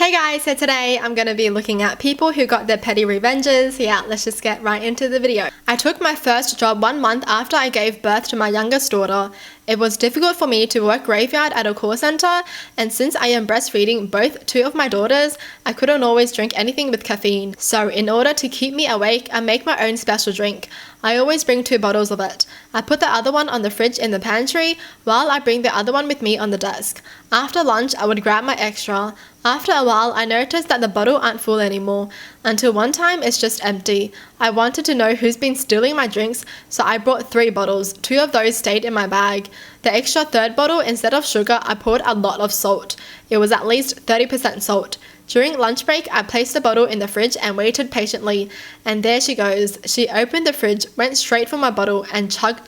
Hey guys, so today I'm going to be looking at people who got their petty revenges. Yeah, let's just get right into the video. I took my first job 1 month after I gave birth to my youngest daughter. It was difficult for me to work graveyard at a call center, and since I am breastfeeding two of my daughters, I couldn't always drink anything with caffeine. So in order to keep me awake, I make my own special drink. I always bring 2 bottles of it. I put the other one on the fridge in the pantry, while I bring the other one with me on the desk. After lunch, I would grab my extra. After a while, I noticed that the bottle aren't full anymore, until one time it's just empty. I wanted to know who's been stealing my drinks, so I brought 3 bottles. 2 of those stayed in my bag. The extra 3rd bottle, instead of sugar, I poured a lot of salt. It was at least 30% salt. During lunch break, I placed the bottle in the fridge and waited patiently. And there she goes. She opened the fridge, went straight for my bottle, and chug,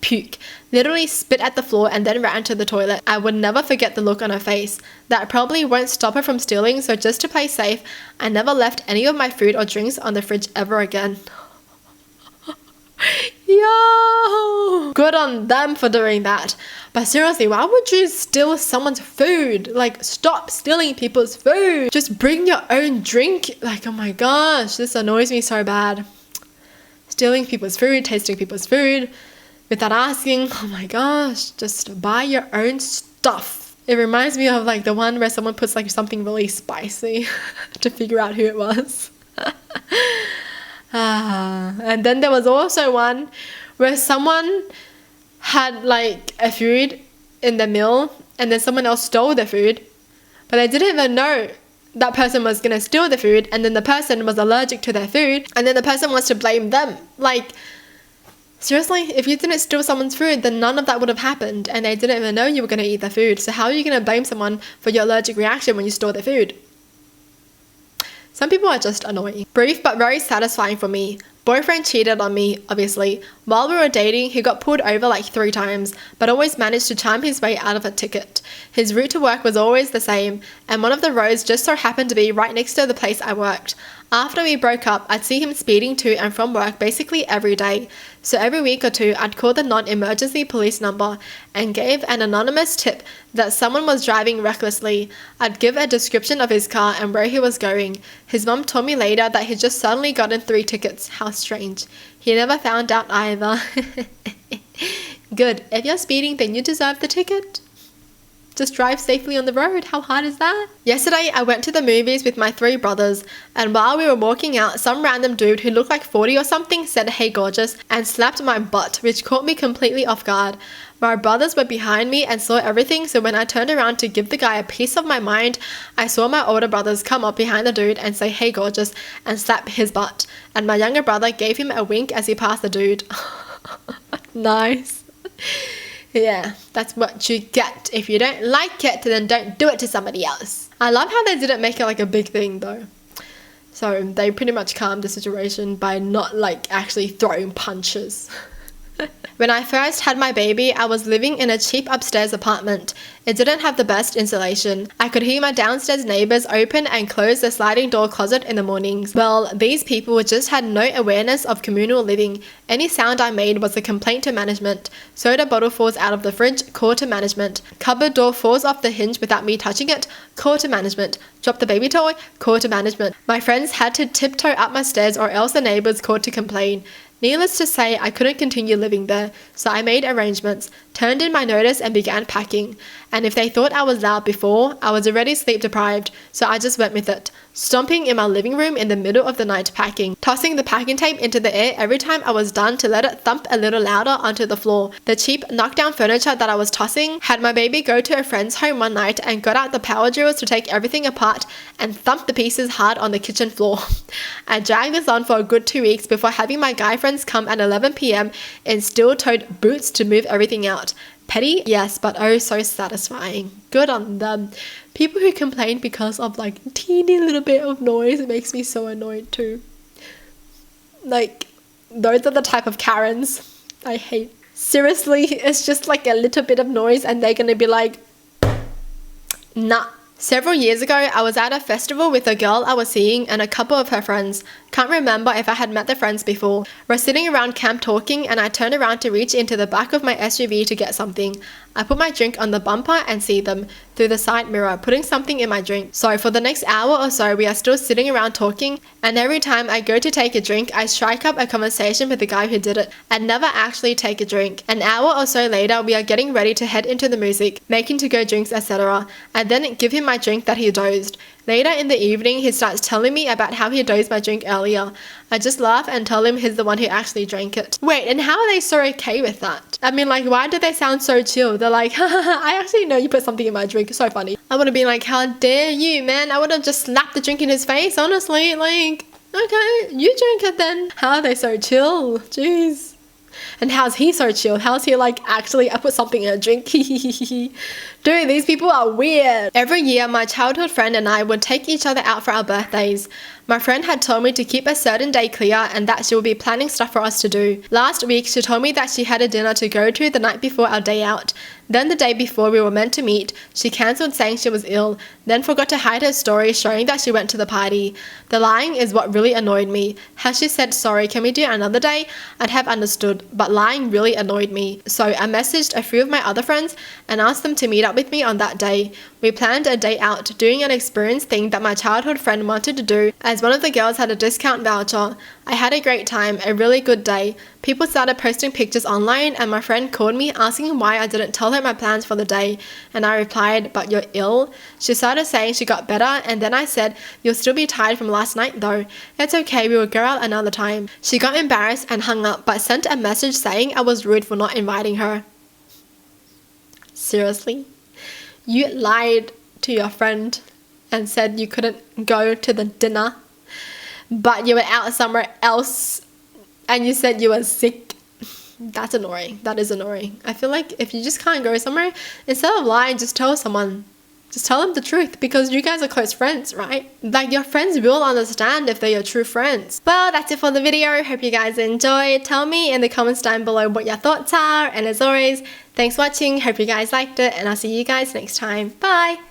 puke. Literally spit at the floor and then ran to the toilet. I would never forget the look on her face. That probably won't stop her from stealing, so just to play safe, I never left any of my food or drinks on the fridge ever again. Yo! Good on them for doing that. But seriously, why would you steal someone's food? Like, stop stealing people's food. Just bring your own drink. Like, oh my gosh, this annoys me so bad. Stealing people's food, tasting people's food without asking. Oh my gosh, just buy your own stuff. It reminds me of like the one where someone puts like something really spicy to figure out who it was. And then there was also one where someone had like a food in the meal and then someone else stole the food, but they didn't even know that person was gonna steal the food, and then the person was allergic to their food, and then the person wants to blame them. Like, seriously, if you didn't steal someone's food, then none of that would have happened, and they didn't even know you were gonna eat their food. So how are you gonna blame someone for your allergic reaction when you stole their food? Some people are just annoying. Brief but very satisfying for me. Boyfriend cheated on me, obviously. While we were dating, he got pulled over like 3 times, but always managed to charm his way out of a ticket. His route to work was always the same, and one of the roads just so happened to be right next to the place I worked. After we broke up, I'd see him speeding to and from work basically every day. So every week or 2, I'd call the non-emergency police number and gave an anonymous tip that someone was driving recklessly. I'd give a description of his car and where he was going. His mum told me later that he'd just suddenly gotten 3 tickets. How strange. He never found out either. Good. If you're speeding, then you deserve the ticket. Just drive safely on the road. How hard is that? Yesterday, I went to the movies with my 3 brothers, and while we were walking out, some random dude who looked like 40 or something said, "Hey gorgeous," and slapped my butt, which caught me completely off guard. My brothers were behind me and saw everything, so when I turned around to give the guy a piece of my mind, I saw my older brothers come up behind the dude and say, "Hey gorgeous," and slap his butt. And my younger brother gave him a wink as he passed the dude. Nice. Yeah, that's what you get. If you don't like it, then don't do it to somebody else. I love how they didn't make it like a big thing though. So they pretty much calmed the situation by not like actually throwing punches. When I first had my baby, I was living in a cheap upstairs apartment. It didn't have the best insulation. I could hear my downstairs neighbors open and close the sliding door closet in the mornings. Well, these people just had no awareness of communal living. Any sound I made was a complaint to management. Soda bottle falls out of the fridge, call to management. Cupboard door falls off the hinge without me touching it, call to management. Drop the baby toy, call to management. My friends had to tiptoe up my stairs or else the neighbors called to complain. Needless to say, I couldn't continue living there, so I made arrangements, turned in my notice and began packing. And if they thought I was loud before, I was already sleep deprived, so I just went with it. Stomping in my living room in the middle of the night packing, tossing the packing tape into the air every time I was done to let it thump a little louder onto the floor. The cheap knockdown furniture that I was tossing had my baby go to a friend's home one night and got out the power drills to take everything apart and thump the pieces hard on the kitchen floor. I dragged this on for a good 2 weeks before having my guy friends come at 11 p.m. in steel-toed boots to move everything out. Petty? Yes, but oh so satisfying. Good on them. People who complain because of like teeny little bit of noise, it makes me so annoyed too. Like, those are the type of Karens I hate. Seriously, it's just like a little bit of noise and they're gonna be like, nah. Several years ago, I was at a festival with a girl I was seeing and a couple of her friends. Can't remember if I had met the friends before. We're sitting around camp talking and I turned around to reach into the back of my SUV to get something. I put my drink on the bumper and see them through the side mirror, putting something in my drink. So for the next hour or so, we are still sitting around talking, and every time I go to take a drink, I strike up a conversation with the guy who did it and never actually take a drink. An hour or so later, we are getting ready to head into the music, making to-go drinks, etc. I then give him my drink that he dozed. Later in the evening, he starts telling me about how he dozed my drink earlier. I just laugh and tell him he's the one who actually drank it. Wait, and how are they so okay with that? I mean, like, why do they sound so chill? They're like, I actually know you put something in my drink. It's so funny. I would have been like, how dare you, man? I would have just slapped the drink in his face, honestly. Like, okay, you drink it then. How are they so chill? Jeez. And how's he so chill? How's he like, actually, I put something in a drink? Dude, these people are weird. Every year, my childhood friend and I would take each other out for our birthdays. My friend had told me to keep a certain day clear and that she would be planning stuff for us to do. Last week, she told me that she had a dinner to go to the night before our day out. Then the day before we were meant to meet, she cancelled saying she was ill, then forgot to hide her story showing that she went to the party. The lying is what really annoyed me. Had she said, sorry, can we do another day? I'd have understood, but lying really annoyed me. So I messaged a few of my other friends and asked them to meet up with me on that day. We planned a day out, doing an experience thing that my childhood friend wanted to do, as one of the girls had a discount voucher. I had a great time, a really good day. People started posting pictures online and my friend called me asking why I didn't tell her my plans for the day, and I replied, but you're ill? She started saying she got better, and then I said, you'll still be tired from last night though. It's okay, we will go out another time. She got embarrassed and hung up, but sent a message saying I was rude for not inviting her. Seriously? You lied to your friend and said you couldn't go to the dinner, but you were out somewhere else and you said you were sick. That's annoying. That is annoying. I feel like if you just can't go somewhere, instead of lying, just tell someone. Just tell them the truth, because you guys are close friends, right? Like, your friends will understand if they're your true friends. Well, that's it for the video. Hope you guys enjoyed. Tell me in the comments down below what your thoughts are. And as always, thanks for watching. Hope you guys liked it. And I'll see you guys next time. Bye!